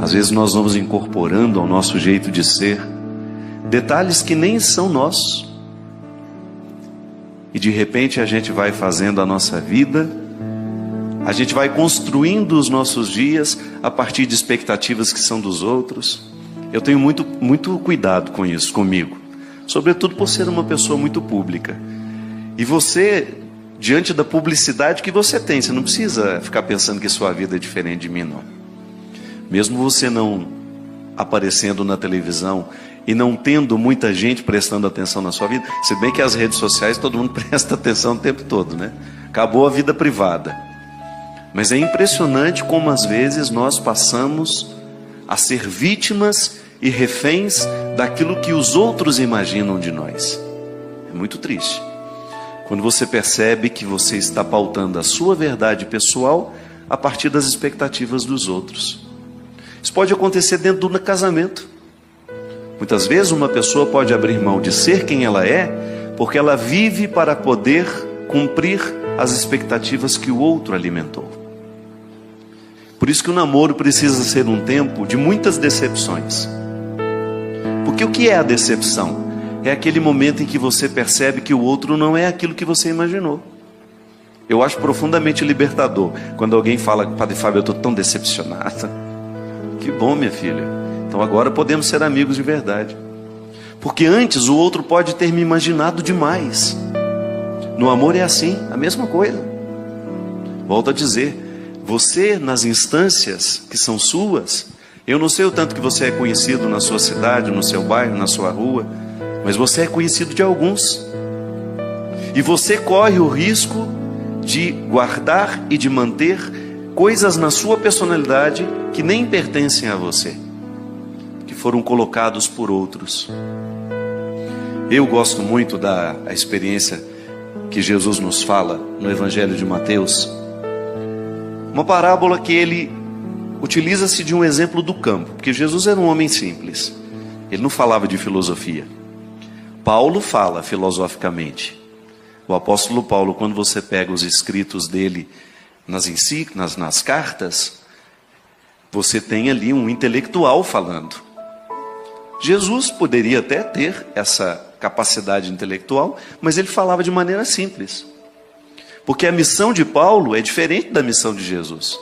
Às vezes nós vamos incorporando ao nosso jeito de ser detalhes que nem são nossos. E de repente a gente vai fazendo a nossa vida, a gente vai construindo os nossos dias a partir de expectativas que são dos outros. Eu tenho muito cuidado com isso, comigo. Sobretudo por ser uma pessoa muito pública. E você, diante da publicidade que você tem, você não precisa ficar pensando que sua vida é diferente de mim, não. Mesmo você não aparecendo na televisão e não tendo muita gente prestando atenção na sua vida, se bem que as redes sociais todo mundo presta atenção o tempo todo, né? Acabou a vida privada. Mas é impressionante como às vezes nós passamos a ser vítimas e reféns daquilo que os outros imaginam de nós. É muito triste quando você percebe que você está pautando a sua verdade pessoal a partir das expectativas dos outros. Isso pode acontecer dentro do casamento. Muitas vezes uma pessoa pode abrir mão de ser quem ela é, porque ela vive para poder cumprir as expectativas que o outro alimentou. Por isso que o namoro precisa ser um tempo de muitas decepções. Porque o que é a decepção? É aquele momento em que você percebe que o outro não é aquilo que você imaginou. Eu acho profundamente libertador quando alguém fala: Padre Fábio, eu estou tão decepcionada. Que bom, minha filha. Então agora podemos ser amigos de verdade. Porque antes o outro pode ter me imaginado demais. No amor é assim, a mesma coisa. Volto a dizer, você nas instâncias que são suas, eu não sei o tanto que você é conhecido na sua cidade, no seu bairro, na sua rua, mas você é conhecido de alguns. E você corre o risco de guardar e de manter coisas na sua personalidade que nem pertencem a você, que foram colocados por outros. Eu gosto muito da experiência que Jesus nos fala no Evangelho de Mateus, uma parábola que ele utiliza-se de um exemplo do campo, porque Jesus era um homem simples, ele não falava de filosofia. Paulo fala filosoficamente. O apóstolo Paulo, quando você pega os escritos dele nas cartas, você tem ali um intelectual falando. Jesus poderia até ter essa capacidade intelectual, mas ele falava de maneira simples. Porque a missão de Paulo é diferente da missão de Jesus.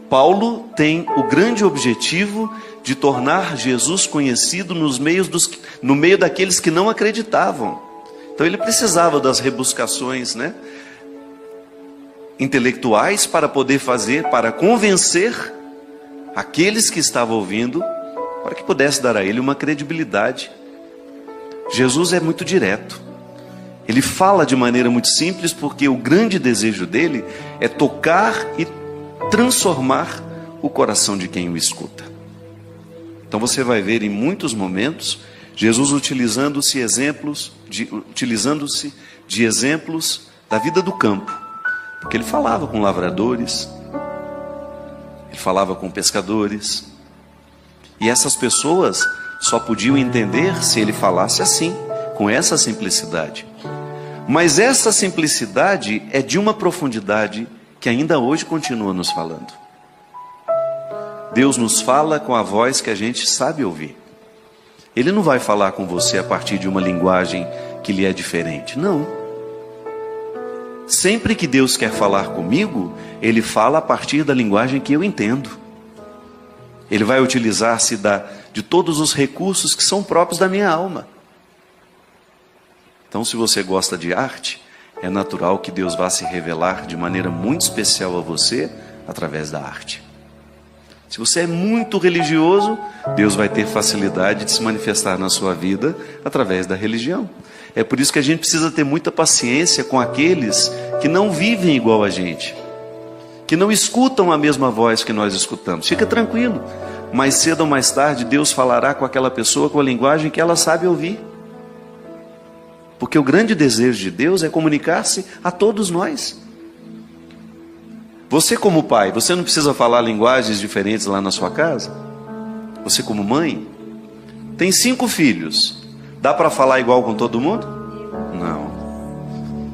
Paulo tem o grande objetivo de tornar Jesus conhecido no meio daqueles que não acreditavam. Então ele precisava das rebuscações, intelectuais para poder para convencer aqueles que estavam ouvindo, para que pudesse dar a ele uma credibilidade. Jesus é muito direto. Ele fala de maneira muito simples, porque o grande desejo dele é tocar e transformar o coração de quem o escuta. Então você vai ver em muitos momentos Jesus utilizando-se de exemplos da vida do campo, porque ele falava com lavradores, ele falava com pescadores, e essas pessoas só podiam entender se ele falasse assim, com essa simplicidade. Mas essa simplicidade é de uma profundidade que ainda hoje continua nos falando. Deus nos fala com a voz que a gente sabe ouvir. Ele não vai falar com você a partir de uma linguagem que lhe é diferente, não. Sempre que Deus quer falar comigo, Ele fala a partir da linguagem que eu entendo. Ele vai utilizar-se de todos os recursos que são próprios da minha alma. Então, se você gosta de arte, é natural que Deus vá se revelar de maneira muito especial a você através da arte. Se você é muito religioso, Deus vai ter facilidade de se manifestar na sua vida através da religião. É por isso que a gente precisa ter muita paciência com aqueles que não vivem igual a gente, que não escutam a mesma voz que nós escutamos. Fica tranquilo, mais cedo ou mais tarde Deus falará com aquela pessoa com a linguagem que ela sabe ouvir. Porque o grande desejo de Deus é comunicar-se a todos nós. Você como pai, você não precisa falar linguagens diferentes lá na sua casa? Você como mãe, tem 5 filhos, dá para falar igual com todo mundo? Não.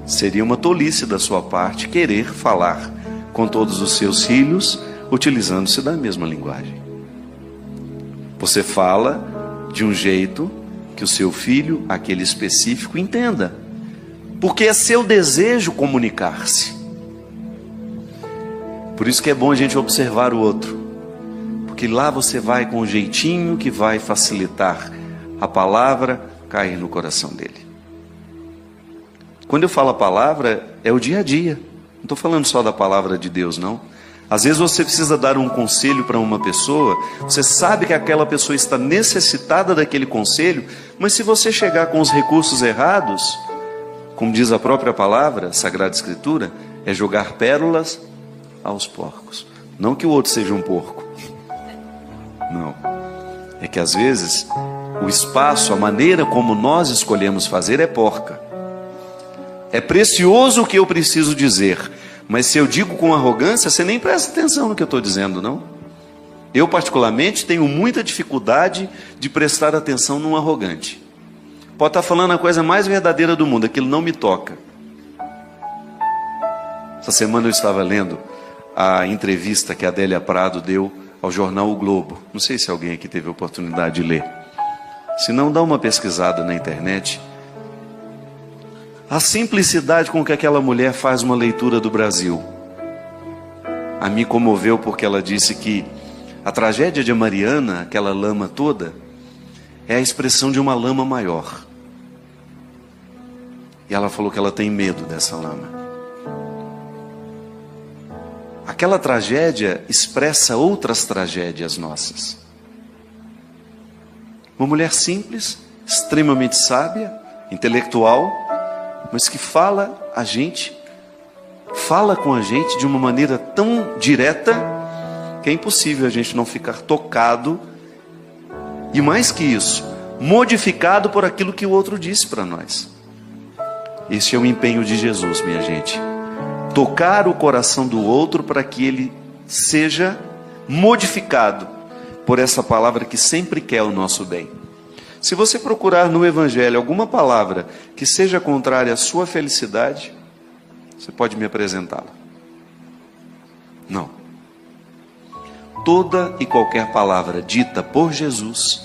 Seria uma tolice da sua parte querer falar com todos os seus filhos, utilizando-se da mesma linguagem. Você fala de um jeito que o seu filho, aquele específico, entenda. Porque é seu desejo comunicar-se. Por isso que é bom a gente observar o outro. Porque lá você vai com um jeitinho que vai facilitar a palavra cair no coração dele. Quando eu falo a palavra, é o dia a dia. Não estou falando só da palavra de Deus, não. Às vezes você precisa dar um conselho para uma pessoa, você sabe que aquela pessoa está necessitada daquele conselho, mas se você chegar com os recursos errados, como diz a própria palavra, a Sagrada Escritura, é jogar pérolas aos porcos. Não que o outro seja um porco. Não. É que às vezes o espaço, a maneira como nós escolhemos fazer é porca. É precioso o que eu preciso dizer, mas se eu digo com arrogância, você nem presta atenção no que eu estou dizendo, não? Eu particularmente tenho muita dificuldade de prestar atenção num arrogante. Pode estar falando a coisa mais verdadeira do mundo, aquilo não me toca. Essa semana eu estava lendo a entrevista que a Adélia Prado deu ao jornal O Globo. Não sei se alguém aqui teve a oportunidade de ler. Se não, dá uma pesquisada na internet. A simplicidade com que aquela mulher faz uma leitura do Brasil a me comoveu, porque ela disse que a tragédia de Mariana, aquela lama toda, é a expressão de uma lama maior. E ela falou que ela tem medo dessa lama. Aquela tragédia expressa outras tragédias nossas. Uma mulher simples, extremamente sábia, intelectual, mas que fala com a gente de uma maneira tão direta que é impossível a gente não ficar tocado e, mais que isso, modificado por aquilo que o outro disse para nós. Esse é o empenho de Jesus, minha gente. Tocar o coração do outro para que ele seja modificado por essa palavra que sempre quer o nosso bem. Se você procurar no Evangelho alguma palavra que seja contrária à sua felicidade, você pode me apresentá-la? Não. Toda e qualquer palavra dita por Jesus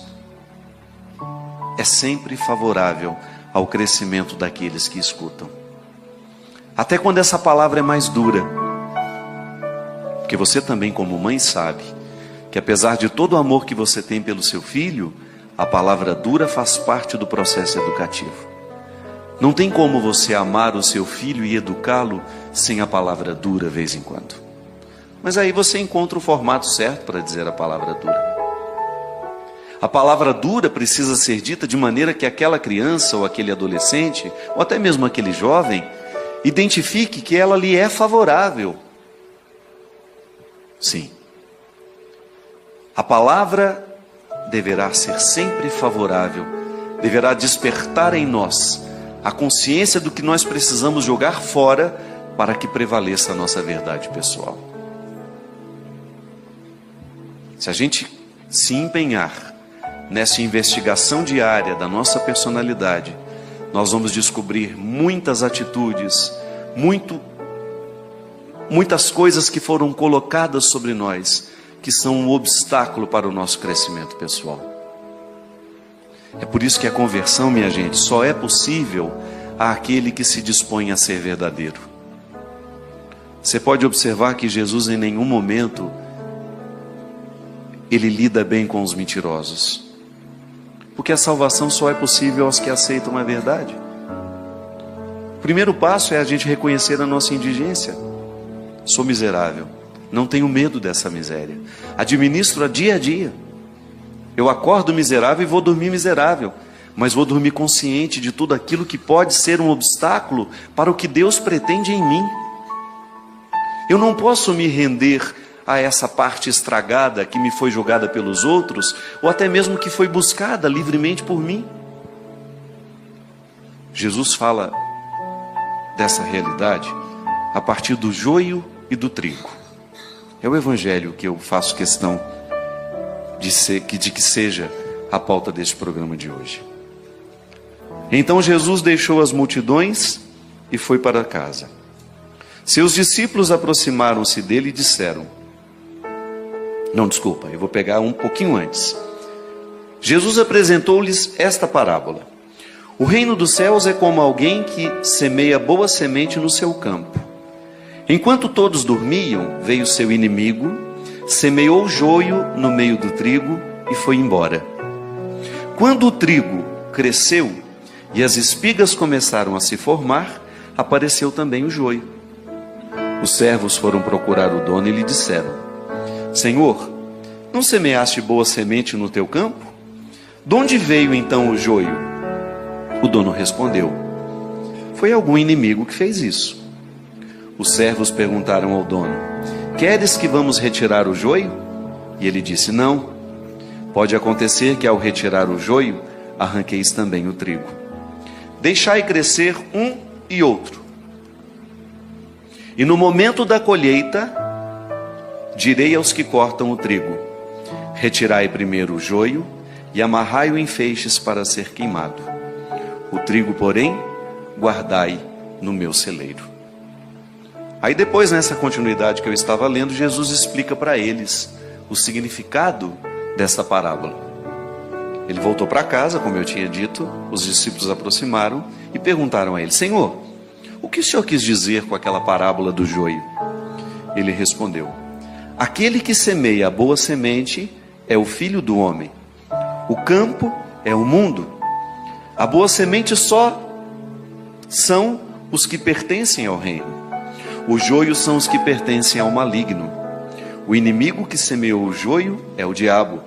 é sempre favorável ao crescimento daqueles que escutam. Até quando essa palavra é mais dura. Porque você também, como mãe, sabe que apesar de todo o amor que você tem pelo seu filho, a palavra dura faz parte do processo educativo. Não tem como você amar o seu filho e educá-lo sem a palavra dura, vez em quando. Mas aí você encontra o formato certo para dizer a palavra dura. A palavra dura precisa ser dita de maneira que aquela criança ou aquele adolescente, ou até mesmo aquele jovem, identifique que ela lhe é favorável. Sim. A palavra deverá ser sempre favorável, deverá despertar em nós a consciência do que nós precisamos jogar fora para que prevaleça a nossa verdade pessoal. Se a gente se empenhar nessa investigação diária da nossa personalidade, nós vamos descobrir muitas atitudes, muitas coisas que foram colocadas sobre nós, que são um obstáculo para o nosso crescimento pessoal. É por isso que a conversão, minha gente, só é possível àquele que se dispõe a ser verdadeiro. Você pode observar que Jesus em nenhum momento ele lida bem com os mentirosos, porque a salvação só é possível aos que aceitam a verdade. O primeiro passo é a gente reconhecer a nossa indigência. Sou miserável, não tenho medo dessa miséria, administro-a dia a dia. Eu acordo miserável e vou dormir miserável, mas vou dormir consciente de tudo aquilo que pode ser um obstáculo para o que Deus pretende em mim. Eu não posso me render a essa parte estragada que me foi jogada pelos outros, ou até mesmo que foi buscada livremente por mim. Jesus fala dessa realidade a partir do joio e do trigo. É o Evangelho que eu faço questão de que seja a pauta deste programa de hoje. Então Jesus deixou as multidões e foi para casa. Seus discípulos aproximaram-se dele e disseram... Não, desculpa, eu vou pegar um pouquinho antes. Jesus apresentou-lhes esta parábola: o reino dos céus é como alguém que semeia boa semente no seu campo. Enquanto todos dormiam, veio seu inimigo, semeou joio no meio do trigo e foi embora. Quando o trigo cresceu e as espigas começaram a se formar, apareceu também o joio. Os servos foram procurar o dono e lhe disseram: Senhor, não semeaste boa semente no teu campo? De onde veio então o joio? O dono respondeu: foi algum inimigo que fez isso. Os servos perguntaram ao dono: queres que vamos retirar o joio? E ele disse: não. Pode acontecer que ao retirar o joio, arranqueis também o trigo. Deixai crescer um e outro. E no momento da colheita, direi aos que cortam o trigo: retirai primeiro o joio e amarrai-o em feixes para ser queimado. O trigo, porém, guardai no meu celeiro. Aí depois, nessa continuidade que eu estava lendo, Jesus explica para eles o significado dessa parábola. Ele voltou para casa, como eu tinha dito, os discípulos aproximaram e perguntaram a ele: Senhor, o que o Senhor quis dizer com aquela parábola do joio? Ele respondeu: aquele que semeia a boa semente é o Filho do Homem. O campo é o mundo. A boa semente só são os que pertencem ao reino. Os joios são os que pertencem ao maligno. O inimigo que semeou o joio é o diabo,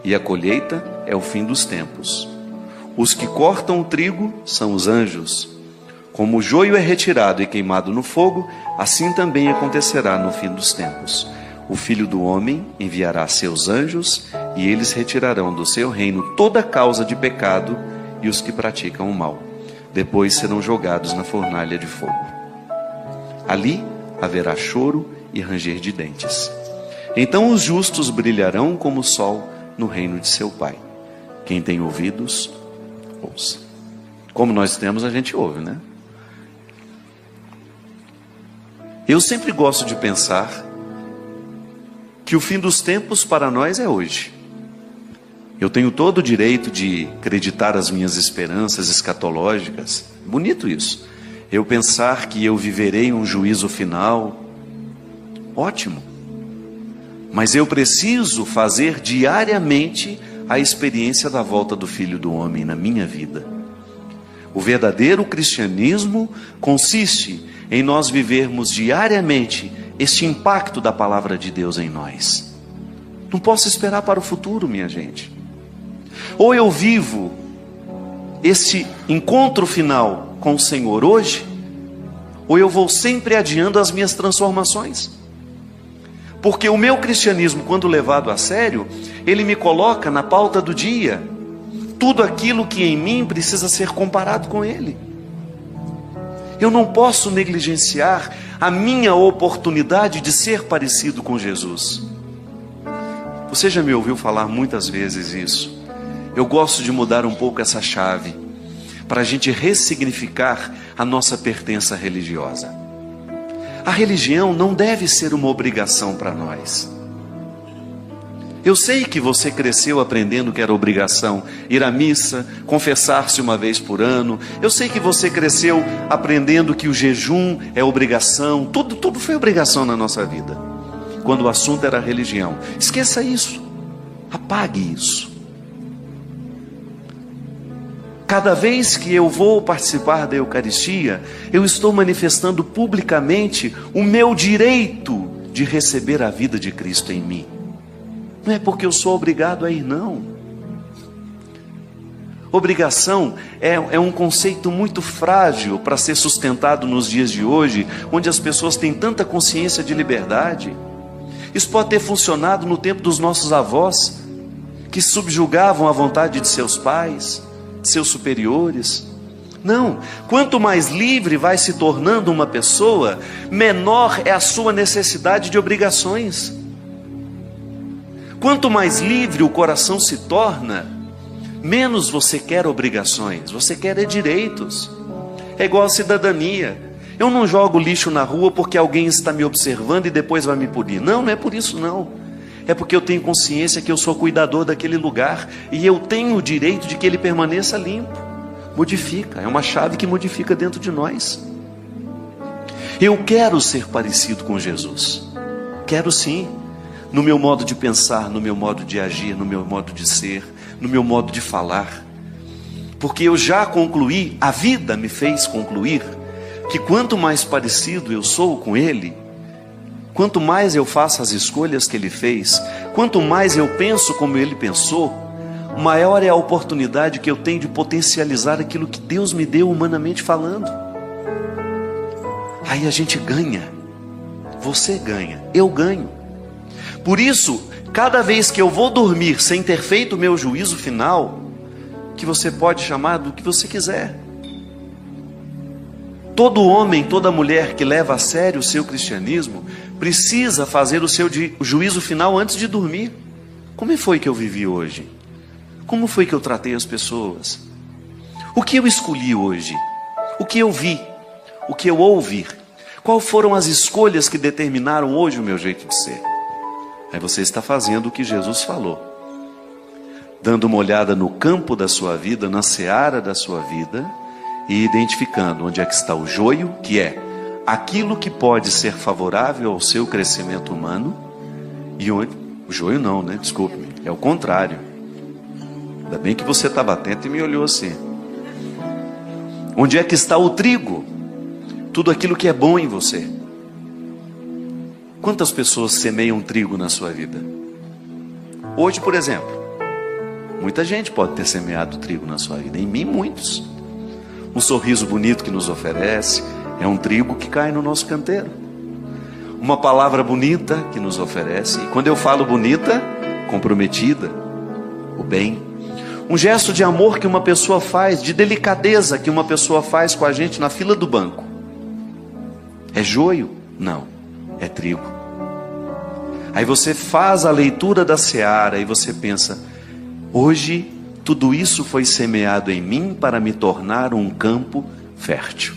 e a colheita é o fim dos tempos. Os que cortam o trigo são os anjos. Como o joio é retirado e queimado no fogo, assim também acontecerá no fim dos tempos. O Filho do Homem enviará seus anjos, e eles retirarão do seu reino toda causa de pecado e os que praticam o mal. Depois serão jogados na fornalha de fogo. Ali haverá choro e ranger de dentes. Então os justos brilharão como o sol no reino de seu Pai. Quem tem ouvidos, ouça. Como nós temos, a gente ouve, né? Eu sempre gosto de pensar que o fim dos tempos para nós é hoje. Eu tenho todo o direito de acreditar as minhas esperanças escatológicas. Bonito isso. Eu pensar que eu viverei um juízo final. Ótimo. Mas eu preciso fazer diariamente a experiência da volta do Filho do Homem na minha vida. O verdadeiro cristianismo consiste em nós vivermos diariamente este impacto da palavra de Deus em nós. Não posso esperar para o futuro, minha gente. Ou eu vivo esse encontro final com o Senhor hoje, ou eu vou sempre adiando as minhas transformações. Porque o meu cristianismo, quando levado a sério, ele me coloca na pauta do dia tudo aquilo que em mim precisa ser comparado com ele. Eu não posso negligenciar a minha oportunidade de ser parecido com Jesus. Você já me ouviu falar muitas vezes isso. Eu gosto de mudar um pouco essa chave, para a gente ressignificar a nossa pertença religiosa. A religião não deve ser uma obrigação para nós. Eu sei que você cresceu aprendendo que era obrigação ir à missa, confessar-se uma vez por ano. Eu sei que você cresceu aprendendo que o jejum é obrigação. Tudo foi obrigação na nossa vida, quando o assunto era religião. Esqueça isso. Apague isso. Cada vez que eu vou participar da Eucaristia, eu estou manifestando publicamente o meu direito de receber a vida de Cristo em mim. Não é porque eu sou obrigado a ir, não. Obrigação é um conceito muito frágil para ser sustentado nos dias de hoje, onde as pessoas têm tanta consciência de liberdade. Isso pode ter funcionado no tempo dos nossos avós, que subjugavam a vontade de seus pais, de seus superiores. Não, quanto mais livre vai se tornando uma pessoa, menor é a sua necessidade de obrigações. Quanto mais livre o coração se torna, menos você quer obrigações, você quer direitos. É igual a cidadania. Eu não jogo lixo na rua porque alguém está me observando e depois vai me punir. Não, não é por isso não. é porque eu tenho consciência que eu sou cuidador daquele lugar e eu tenho o direito de que ele permaneça limpo. Modifica, é uma chave que modifica dentro de nós. Eu quero ser parecido com Jesus. Quero sim, no meu modo de pensar, no meu modo de agir, no meu modo de ser, no meu modo de falar. Porque eu já concluí, a vida me fez concluir, que quanto mais parecido eu sou com Ele, quanto mais eu faço as escolhas que Ele fez, quanto mais eu penso como Ele pensou, maior é a oportunidade que eu tenho de potencializar aquilo que Deus me deu humanamente falando. Aí a gente ganha, você ganha, eu ganho. Por isso, cada vez que eu vou dormir sem ter feito o meu juízo final, que você pode chamar do que você quiser. Todo homem, toda mulher que leva a sério o seu cristianismo, precisa fazer o seu juízo final antes de dormir. Como foi que eu vivi hoje? Como foi que eu tratei as pessoas? O que eu escolhi hoje? O que eu vi? O que eu ouvi? Quais foram as escolhas que determinaram hoje o meu jeito de ser? Aí você está fazendo o que Jesus falou, dando uma olhada no campo da sua vida, na seara da sua vida, e identificando onde é que está o joio, que é aquilo que pode ser favorável ao seu crescimento humano, e onde... O joio não, né? Desculpe-me, é o contrário. Ainda bem que você estava atento e me olhou assim. Onde é que está o trigo? Tudo aquilo que é bom em você. Quantas pessoas semeiam trigo na sua vida? Hoje, por exemplo, muita gente pode ter semeado trigo na sua vida. Em mim, muitos. Um sorriso bonito que nos oferece é um trigo que cai no nosso canteiro. Uma palavra bonita que nos oferece. E quando eu falo bonita, comprometida, o bem. Um gesto de amor que uma pessoa faz, de delicadeza que uma pessoa faz com a gente na fila do banco. É joio? Não, é trigo. Aí você faz a leitura da seara e você pensa, hoje tudo isso foi semeado em mim para me tornar um campo fértil.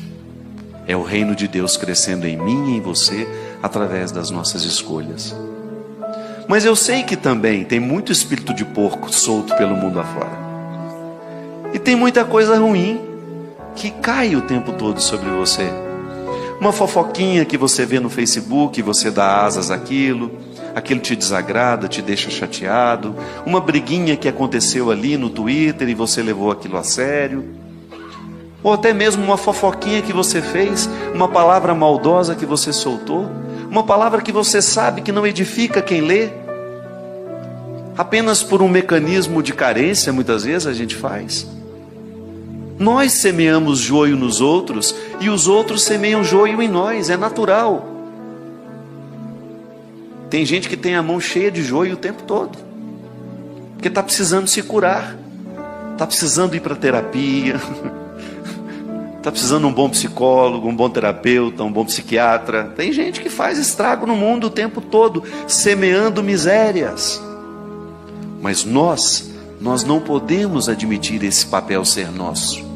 É o reino de Deus crescendo em mim e em você através das nossas escolhas. Mas eu sei que também tem muito espírito de porco solto pelo mundo afora. E tem muita coisa ruim que cai o tempo todo sobre você. Uma fofoquinha que você vê no Facebook, você dá asas àquilo, aquilo te desagrada, te deixa chateado. Uma briguinha que aconteceu ali no Twitter e você levou aquilo a sério. Ou até mesmo uma fofoquinha que você fez, uma palavra maldosa que você soltou, uma palavra que você sabe que não edifica quem lê. Apenas por um mecanismo de carência, muitas vezes a gente faz. Nós semeamos joio nos outros e os outros semeiam joio em nós, é natural. Tem gente que tem a mão cheia de joio o tempo todo, porque está precisando se curar, está precisando ir para terapia, está precisando de um bom psicólogo, um bom terapeuta, um bom psiquiatra. Tem gente que faz estrago no mundo o tempo todo, semeando misérias. Mas nós não podemos admitir esse papel ser nosso.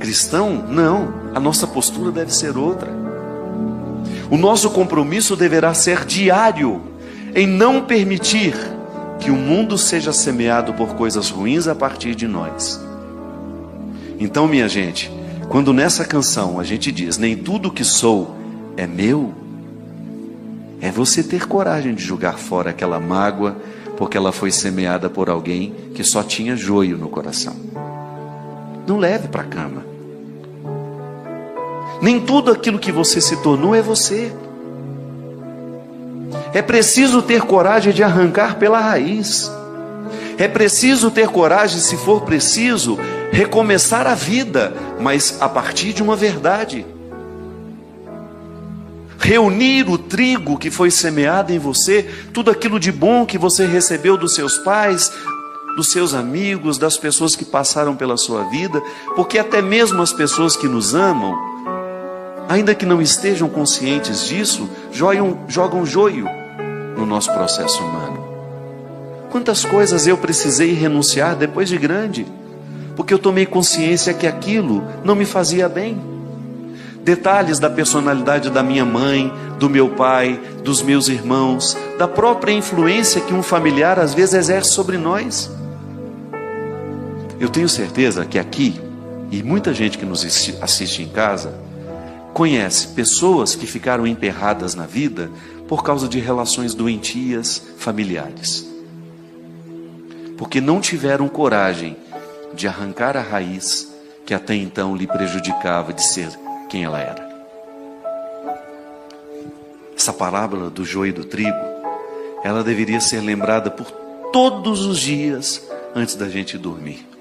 Cristão, não, a nossa postura deve ser outra. O nosso compromisso deverá ser diário, em não permitir que o mundo seja semeado por coisas ruins a partir de nós. Então, minha gente, quando nessa canção a gente diz, nem tudo que sou é meu, é você ter coragem de jogar fora aquela mágoa, porque ela foi semeada por alguém que só tinha joio no coração. Não leve para a cama. Nem tudo aquilo que você se tornou é você. É preciso ter coragem de arrancar pela raiz. É preciso ter coragem, se for preciso, recomeçar a vida, mas a partir de uma verdade. Reunir o trigo que foi semeado em você, tudo aquilo de bom que você recebeu dos seus pais, dos seus amigos, das pessoas que passaram pela sua vida, porque até mesmo as pessoas que nos amam, ainda que não estejam conscientes disso, jogam joio no nosso processo humano. Quantas coisas eu precisei renunciar depois de grande, porque eu tomei consciência que aquilo não me fazia bem. detalhes da personalidade da minha mãe, do meu pai, dos meus irmãos, da própria influência que um familiar às vezes exerce sobre nós. Eu tenho certeza que aqui, e muita gente que nos assiste em casa, conhece pessoas que ficaram emperradas na vida por causa de relações doentias familiares. Porque não tiveram coragem de arrancar a raiz que até então lhe prejudicava de ser quem ela era. Essa parábola do joio e do trigo, ela deveria ser lembrada por todos os dias antes da gente dormir.